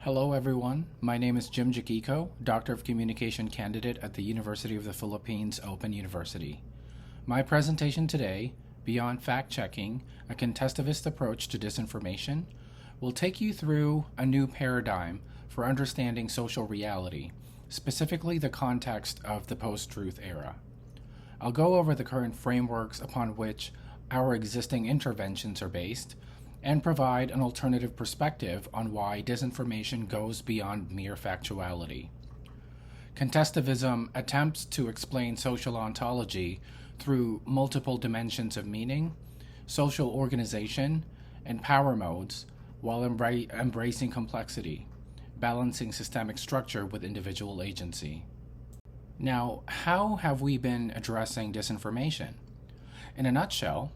Hello everyone, my name is Jim Joquico, Doctor of Communication candidate at the University of the Philippines Open University. My presentation today, Beyond Fact-Checking, a Contestivist Approach to Disinformation, will take you through a new paradigm for understanding social reality, specifically the context of the post-truth era. I'll go over the current frameworks upon which our existing interventions are based, and provide an alternative perspective on why disinformation goes beyond mere factuality. Contestivism attempts to explain social ontology through multiple dimensions of meaning, social organization, and power modes while embracing complexity, balancing systemic structure with individual agency. Now, how have we been addressing disinformation? In a nutshell,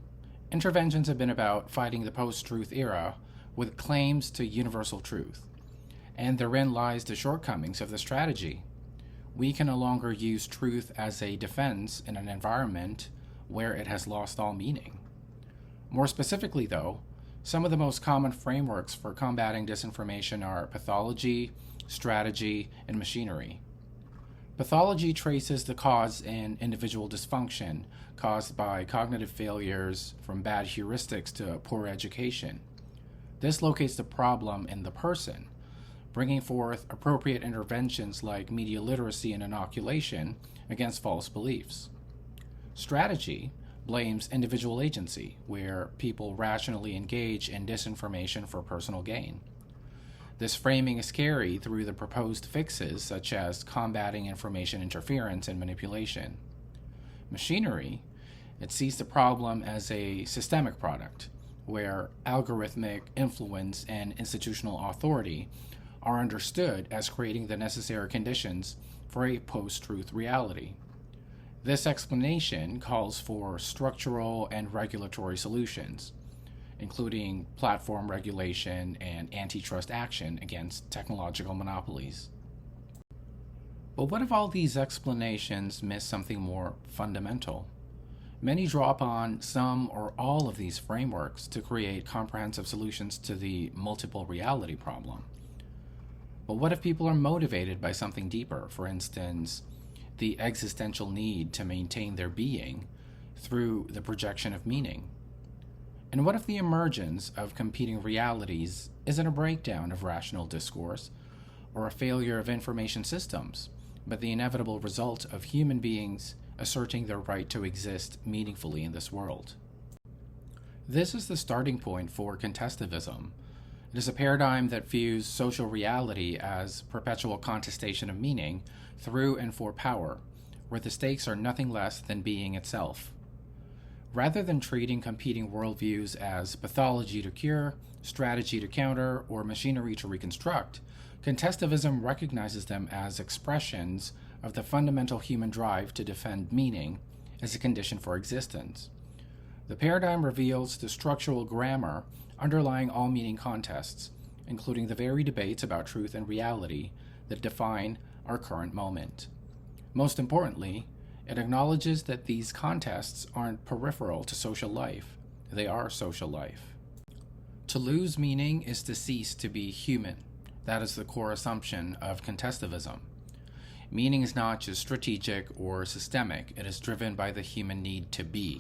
interventions have been about fighting the post-truth era with claims to universal truth, and therein lies the shortcomings of the strategy. We can no longer use truth as a defense in an environment where it has lost all meaning. More specifically, though, some of the most common frameworks for combating disinformation are pathology, strategy, and machinery. Pathology traces the cause in individual dysfunction caused by cognitive failures, from bad heuristics to poor education. This locates the problem in the person, bringing forth appropriate interventions like media literacy and inoculation against false beliefs. Strategy blames individual agency, where people rationally engage in disinformation for personal gain. This framing is carried through the proposed fixes such as combating information interference and manipulation. Machinery, it sees the problem as a systemic product, where algorithmic influence and institutional authority are understood as creating the necessary conditions for a post-truth reality. This explanation calls for structural and regulatory solutions, including platform regulation and antitrust action against technological monopolies. But what if all these explanations miss something more fundamental? Many draw upon some or all of these frameworks to create comprehensive solutions to the multiple reality problem. But what if people are motivated by something deeper, for instance, the existential need to maintain their being through the projection of meaning? And what if the emergence of competing realities isn't a breakdown of rational discourse or a failure of information systems, but the inevitable result of human beings asserting their right to exist meaningfully in this world? This is the starting point for contestivism. It is a paradigm that views social reality as perpetual contestation of meaning through and for power, where the stakes are nothing less than being itself. Rather than treating competing worldviews as pathology to cure, strategy to counter, or machinery to reconstruct, contestivism recognizes them as expressions of the fundamental human drive to defend meaning as a condition for existence. The paradigm reveals the structural grammar underlying all meaning contests, including the very debates about truth and reality that define our current moment. Most importantly, it acknowledges that these contests aren't peripheral to social life. They are social life. To lose meaning is to cease to be human. That is the core assumption of contestivism. Meaning is not just strategic or systemic. It is driven by the human need to be.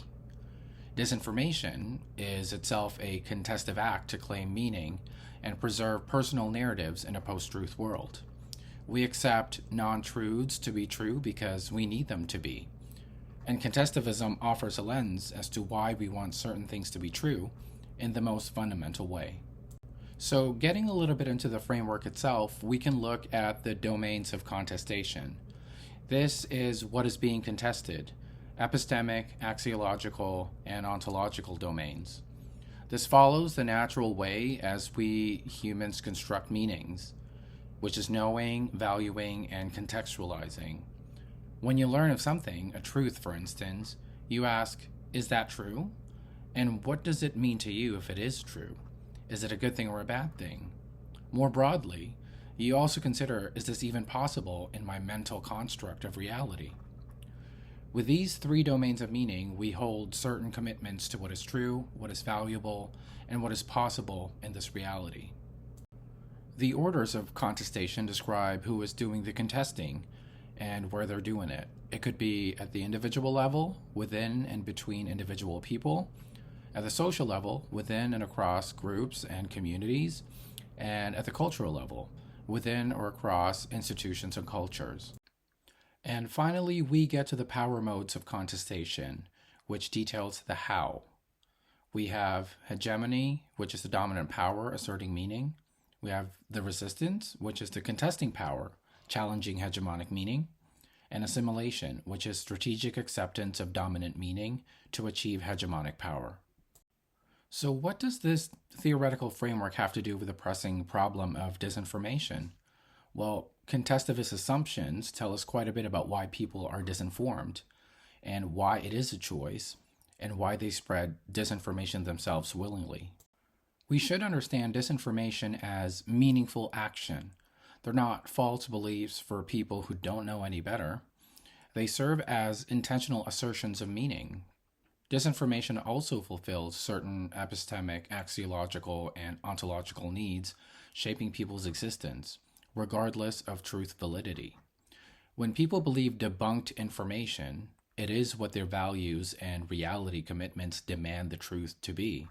Disinformation is itself a contestive act to claim meaning and preserve personal narratives in a post-truth world. We accept non-truths to be true because we need them to be. And contestivism offers a lens as to why we want certain things to be true in the most fundamental way. So, getting a little bit into the framework itself, we can look at the domains of contestation. This is what is being contested: epistemic, axiological, and ontological domains. This follows the natural way as we humans construct meanings, which is knowing, valuing, and contextualizing. When you learn of something, a truth for instance, you ask, is that true? And what does it mean to you if it is true? Is it a good thing or a bad thing? More broadly, you also consider, is this even possible in my mental construct of reality? With these three domains of meaning, we hold certain commitments to what is true, what is valuable, and what is possible in this reality. The orders of contestation describe who is doing the contesting and where they're doing it. It could be at the individual level, within and between individual people, at the social level, within and across groups and communities, and at the cultural level, within or across institutions and cultures. And finally, we get to the power modes of contestation, which details the how. We have hegemony, which is the dominant power asserting meaning. We have the resistance, which is the contesting power, challenging hegemonic meaning. And assimilation, which is strategic acceptance of dominant meaning to achieve hegemonic power. So what does this theoretical framework have to do with the pressing problem of disinformation? Well, contestivist assumptions tell us quite a bit about why people are disinformed, and why it is a choice, and why they spread disinformation themselves willingly. We should understand disinformation as meaningful action. They're not false beliefs for people who don't know any better. They serve as intentional assertions of meaning. Disinformation also fulfills certain epistemic, axiological, and ontological needs shaping people's existence, regardless of truth validity. When people believe debunked information, it is what their values and reality commitments demand the truth to be.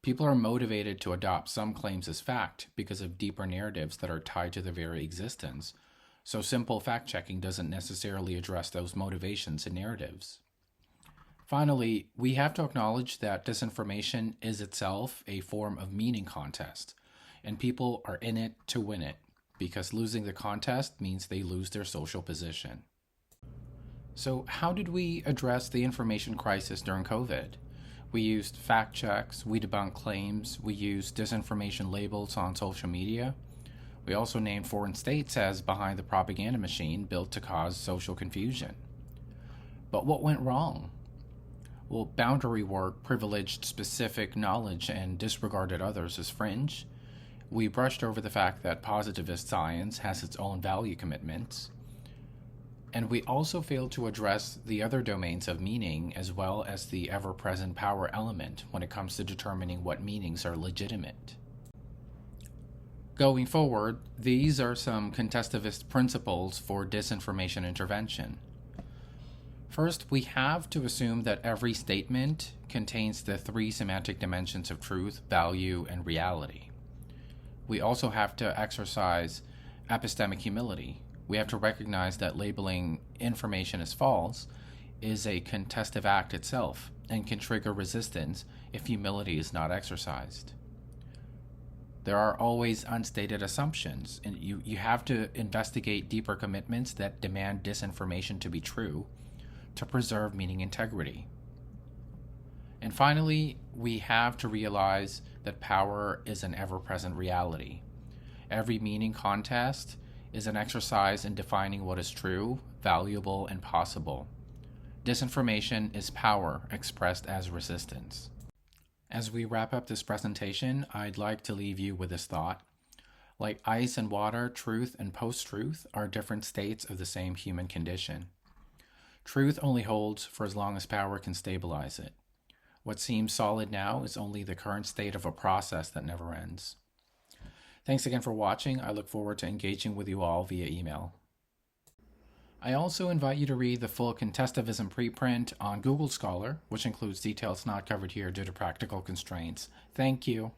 People are motivated to adopt some claims as fact because of deeper narratives that are tied to their very existence, so simple fact-checking doesn't necessarily address those motivations and narratives. Finally, we have to acknowledge that disinformation is itself a form of meaning contest, and people are in it to win it, because losing the contest means they lose their social position. So how did we address the information crisis during COVID? We used fact checks, we debunked claims, we used disinformation labels on social media. We also named foreign states as behind the propaganda machine built to cause social confusion. But what went wrong? Well, boundary work privileged specific knowledge and disregarded others as fringe. We brushed over the fact that positivist science has its own value commitments. And we also failed to address the other domains of meaning as well as the ever-present power element when it comes to determining what meanings are legitimate. Going forward, these are some contestivist principles for disinformation intervention. First, we have to assume that every statement contains the three semantic dimensions of truth, value, and reality. We also have to exercise epistemic humility. We have to recognize that labeling information as false is a contestive act itself and can trigger resistance if humility is not exercised. There are always unstated assumptions, and you have to investigate deeper commitments that demand disinformation to be true to preserve meaning integrity. And finally, we have to realize that power is an ever-present reality. Every meaning contest is an exercise in defining what is true, valuable, and possible. Disinformation is power expressed as resistance. As we wrap up this presentation, I'd like to leave you with this thought. Like ice and water, truth and post-truth are different states of the same human condition. Truth only holds for as long as power can stabilize it. What seems solid now is only the current state of a process that never ends. Thanks again for watching. I look forward to engaging with you all via email. I also invite you to read the full Contestivism preprint on Google Scholar, which includes details not covered here due to practical constraints. Thank you.